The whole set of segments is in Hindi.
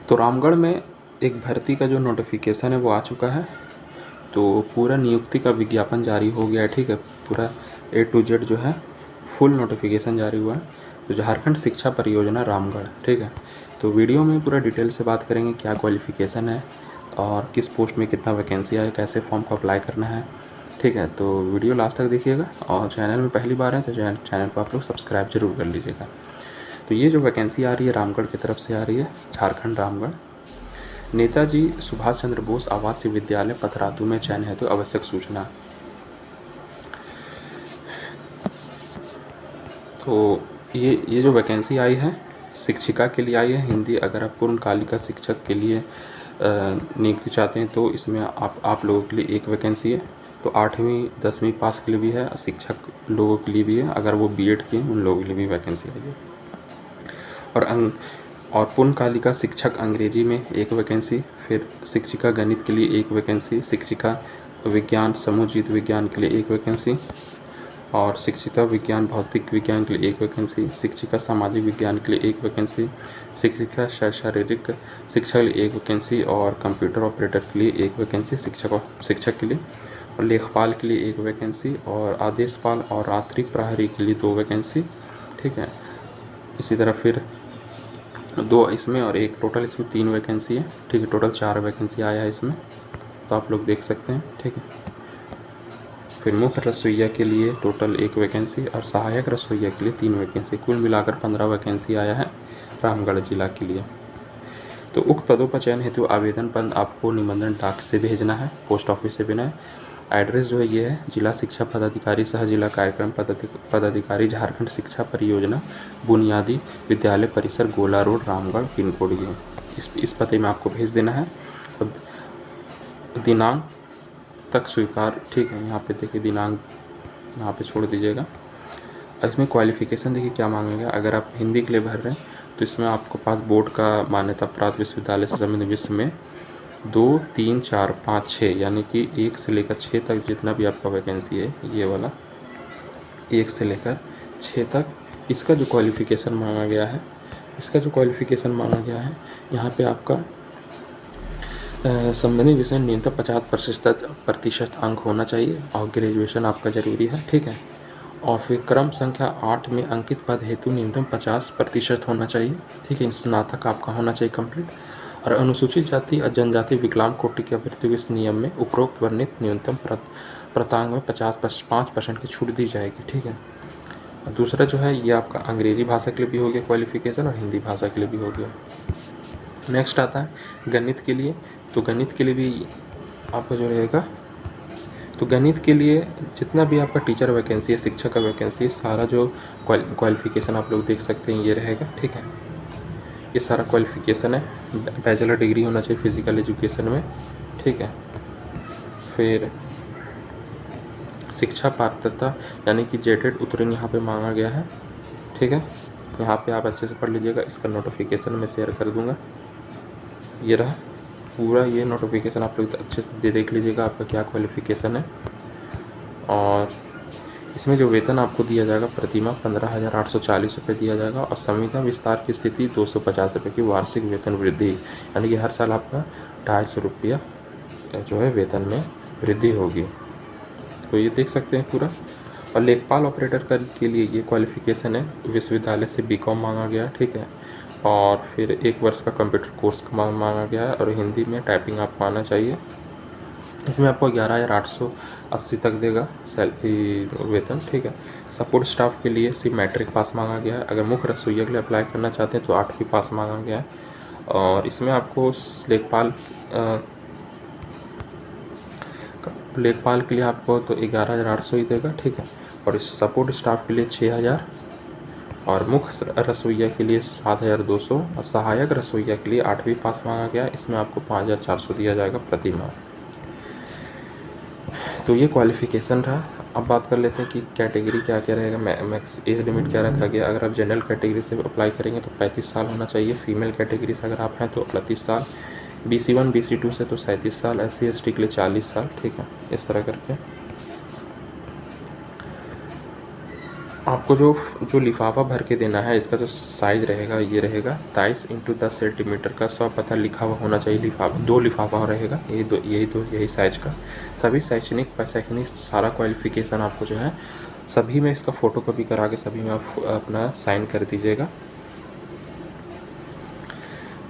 तो रामगढ़ में एक भर्ती का जो नोटिफिकेशन है वो आ चुका है। तो पूरा नियुक्ति का विज्ञापन जारी हो गया है, ठीक है। पूरा A to Z जो है फुल नोटिफिकेशन जारी हुआ है। तो झारखंड शिक्षा परियोजना रामगढ़, ठीक है। तो वीडियो में पूरा डिटेल से बात करेंगे, क्या क्वालिफ़िकेशन है और किस पोस्ट में कितना वैकेंसी है, कैसे फॉर्म को अप्लाई करना है, ठीक है। तो वीडियो लास्ट तक देखिएगा और चैनल में पहली बार है तो चैनल को आप लोग सब्सक्राइब जरूर कर लीजिएगा। तो ये जो वैकेंसी आ रही है रामगढ़ की तरफ से आ रही है, झारखंड रामगढ़। नेताजी सुभाष चंद्र बोस आवासीय विद्यालय पथरातू में चयन हेतु आवश्यक सूचना। तो ये जो वैकेंसी आई है शिक्षिका के लिए आई है, हिंदी। अगर आप पूर्णकालिका शिक्षक के लिए नियुक्ति चाहते हैं तो इसमें आप लोगों के लिए एक वैकेंसी है। तो 8वीं 10वीं पास के लिए भी है, शिक्षक लोगों के लिए भी है। अगर वो B.Ed किए उन लोगों के लिए भी वैकेंसी आई है। और पूर्णकालिका शिक्षक अंग्रेजी में एक वैकेंसी, फिर शिक्षिका गणित के लिए एक वैकेंसी, शिक्षिका विज्ञान समूह जीव विज्ञान के लिए एक वैकेंसी, और शिक्षिका विज्ञान भौतिक विज्ञान के लिए एक वैकेंसी, शिक्षिका सामाजिक विज्ञान के लिए एक वैकेंसी, शिक्षिका शारीरिक शिक्षा के लिए एक वैकेंसी, और कंप्यूटर ऑपरेटर के लिए एक वैकेंसी शिक्षक के लिए, और लेखपाल के लिए एक वैकेंसी, और आदेशपाल और आंतरिक प्रहरी के लिए 2 वैकेंसी, ठीक है। इसी तरह फिर 2 इसमें और एक टोटल इसमें 3 वैकेंसी है, ठीक है। टोटल 4 वैकेंसी आया है इसमें, तो आप लोग देख सकते हैं, ठीक है। फिर मुख्य रसोइया के लिए टोटल 1 वैकेंसी और सहायक रसोइया के लिए 3 वैकेंसी, कुल मिलाकर 15 वैकेंसी आया है रामगढ़ जिला के लिए। तो उक्त पदों पर चयन हेतु आवेदन पत्र आपको निबंधन डाक से भेजना है, पोस्ट ऑफिस से भेजना है। एड्रेस जो है ये है, जिला शिक्षा पदाधिकारी सह जिला कार्यक्रम पदाधिकारी झारखंड शिक्षा परियोजना बुनियादी विद्यालय परिसर गोला रोड रामगढ़, पिन कोड ये इस पते में आपको भेज देना है। और दिनांक तक स्वीकार, ठीक है। यहाँ पे देखिए दिनांक यहाँ पे छोड़ दीजिएगा। और इसमें क्वालिफ़िकेशन देखिए क्या मांगा गया। अगर आप हिंदी के लिए भर रहे हैं तो इसमें आपको पास बोर्ड का मान्यता प्राप्त विश्वविद्यालय से संबंधित विषय में 2, 3, 4, 5, 6 यानी कि 1 से लेकर 6 तक जितना भी आपका वैकेंसी है ये वाला 1 से लेकर 6 तक, इसका जो क्वालिफ़िकेशन मांगा गया है, यहाँ पे आपका संबंधित विषय न्यूनतम 50% अंक होना चाहिए और ग्रेजुएशन आपका ज़रूरी है, ठीक है। और फिर क्रम संख्या 8 में अंकित पद हेतु न्यूनतम 50% होना चाहिए, ठीक है। स्नातक आपका होना चाहिए कंप्लीट। और अनुसूचित जाति और जनजाति विकलांग कोटि के अभ्यर्थियों इस नियम में उपरोक्त वर्णित न्यूनतम प्रांतांक में 5% की छूट दी जाएगी, ठीक है। दूसरा जो है ये आपका अंग्रेजी भाषा के लिए भी हो गया क्वालिफ़िकेशन और हिंदी भाषा के लिए भी हो गया। नेक्स्ट आता है गणित के लिए। तो गणित के लिए भी आपका जो रहेगा, तो गणित के लिए जितना भी आपका टीचर वैकेंसी है, शिक्षक का वैकेंसी है, सारा जो क्वालिफ़िकेशन आप लोग देख सकते हैं ये रहेगा, ठीक है। ये सारा क्वालिफ़िकेशन है, बैचलर डिग्री होना चाहिए फिज़िकल एजुकेशन में, ठीक है। फिर शिक्षा पात्रता यानी कि जेटेड उत्तीर्ण यहाँ पे मांगा गया है, ठीक है। यहाँ पे आप अच्छे से पढ़ लीजिएगा, इसका नोटिफिकेशन मैं शेयर कर दूँगा। ये रहा पूरा ये नोटिफिकेशन, आप लोग अच्छे से देख लीजिएगा आपका क्या क्वालिफ़िकेशन है। और इसमें जो वेतन आपको दिया जाएगा प्रतिमाह 15,840 रुपये दिया जाएगा, और संविदा विस्तार की स्थिति 250 रुपये की वार्षिक वेतन वृद्धि, यानी कि हर साल आपका 250 रुपया जो है वेतन में वृद्धि होगी। तो ये देख सकते हैं पूरा। और लेखपाल ऑपरेटर के लिए ये क्वालिफ़िकेशन है, विश्वविद्यालय से B.Com मांगा गया, ठीक है। और फिर 1 वर्ष का कंप्यूटर कोर्स मांगा गया है, और हिंदी में टाइपिंग आपको आना चाहिए। इसमें आपको 11,880 तक देगा सैलरी वेतन, ठीक है। सपोर्ट स्टाफ के लिए सिर्फ मैट्रिक पास मांगा गया है। अगर मुख्य रसोइया के लिए अप्लाई करना चाहते हैं तो 8वीं पास मांगा गया है। और इसमें आपको लेखपाल के लिए आपको तो 11,800 ही देगा, ठीक है। और इस सपोर्ट स्टाफ के लिए 6,000, और मुख्य रसोइया के लिए 7,200, और सहायक रसोइया के लिए 8वीं पास मांगा गया। इसमें आपको 5,400 दिया जाएगा प्रति माह। तो ये क्वालिफ़िकेशन रहा। अब बात कर लेते हैं कि कैटेगरी क्या क्या रहेगा, मैक्स एज लिमिट क्या रखा गया। अगर आप जनरल कैटेगरी से अप्लाई करेंगे तो 35 साल होना चाहिए। फीमेल कैटेगरी से अगर आप हैं तो 38 साल, BC1 BC2 से तो 37 साल, SC ST के लिए 40 साल, ठीक है। इस तरह करके आप आपको जो लिफाफा भर के देना है, इसका जो साइज़ रहेगा ये रहेगा 23x10 सेंटीमीटर का। सब पता लिखा हुआ होना चाहिए लिफाफा, 2 लिफाफा रहेगा, यही साइज का। सभी शैक्षणिक सारा क्वालिफिकेशन आपको जो है सभी में इसका फ़ोटोकॉपी करा के सभी में आप अपना साइन कर दीजिएगा,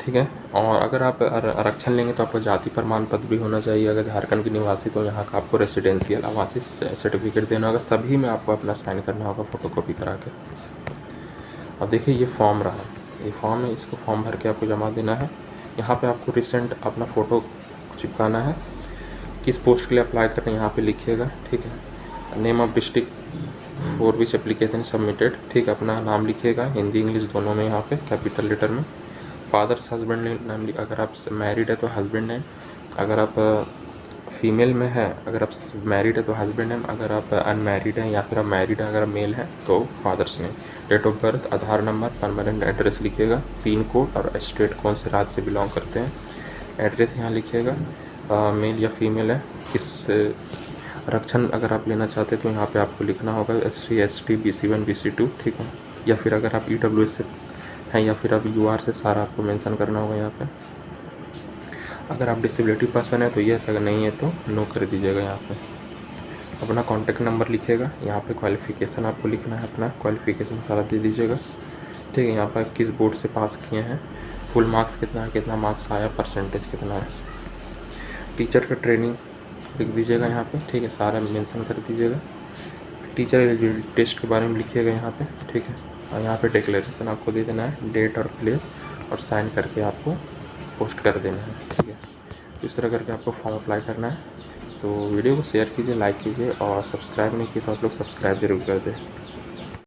ठीक है। और अगर आप आरक्षण लेंगे तो आपको जाति प्रमाण पत्र भी होना चाहिए। अगर झारखंड के निवासी तो यहाँ का आपको रेसिडेंशियल आवासीय सर्टिफिकेट देना होगा। सभी में आपको अपना साइन करना होगा फ़ोटोकॉपी करा के। अब देखिए ये फॉर्म रहा, ये फॉर्म है, इसको फॉर्म भर के आपको जमा देना है। यहाँ पे आपको रिसेंट अपना फ़ोटो चिपकाना है। किस पोस्ट के लिए अप्लाई कर रहे हैं यहाँ पे लिखिएगा, ठीक है। Name of district for which application submitted, ठीक है। अपना नाम लिखिएगा, हिंदी इंग्लिश दोनों में, यहाँ पे कैपिटल लेटर में। फादर्स हस्बैंड नेम, अगर आप मैरिड है तो हस्बैंड नेम, अगर आप फीमेल में है, अगर आप मैरिड है तो हस्बैंड नेम, अगर आप अनमैरिड हैं या फिर आप मैरिड हैं, अगर आप मेल हैं तो father's name. Date of birth, Aadhaar number, permanent address लिखिएगा, पिन कोड और स्टेट कौन से राज्य से बिलोंग करते हैं, एड्रेस यहाँ लिखिएगा। मेल या फीमेल है, किस आरक्षण अगर आप लेना चाहते हैं तो यहाँ पे आपको लिखना होगा SC ST BC1 BC2, ठीक है। या फिर अगर आप EWS से हैं या फिर आप UR से, सारा आपको मेंशन करना होगा यहाँ पे। अगर आप डिसेबिलिटी पर्सन है तो यस, अगर नहीं है तो नो कर दीजिएगा यहाँ पे। अपना कॉन्टैक्ट नंबर लिखिएगा, यहाँ पे क्वालिफ़िकेशन आपको लिखना है, अपना क्वालिफ़िकेशन सारा दे दीजिएगा, ठीक है। यहाँ पर किस बोर्ड से पास किए हैं, फुल मार्क्स कितना है, कितना मार्क्स आया, परसेंटेज कितना है। टीचर का ट्रेनिंग लिख दीजिएगा यहाँ पे, ठीक है, सारा मेंशन कर दीजिएगा। टीचर एलिजिबिलिटी टेस्ट के बारे में लिखिएगा यहाँ पे, ठीक है। और यहाँ पे डिक्लेरेशन आपको दे देना है, डेट और प्लेस, और साइन करके आपको पोस्ट कर देना है, ठीक है। इस तरह करके आपको फॉर्म अप्लाई करना है। तो वीडियो को शेयर कीजिए, लाइक कीजिए, और सब्सक्राइब नहीं किया तो आप लोग सब्सक्राइब जरूर कर दें।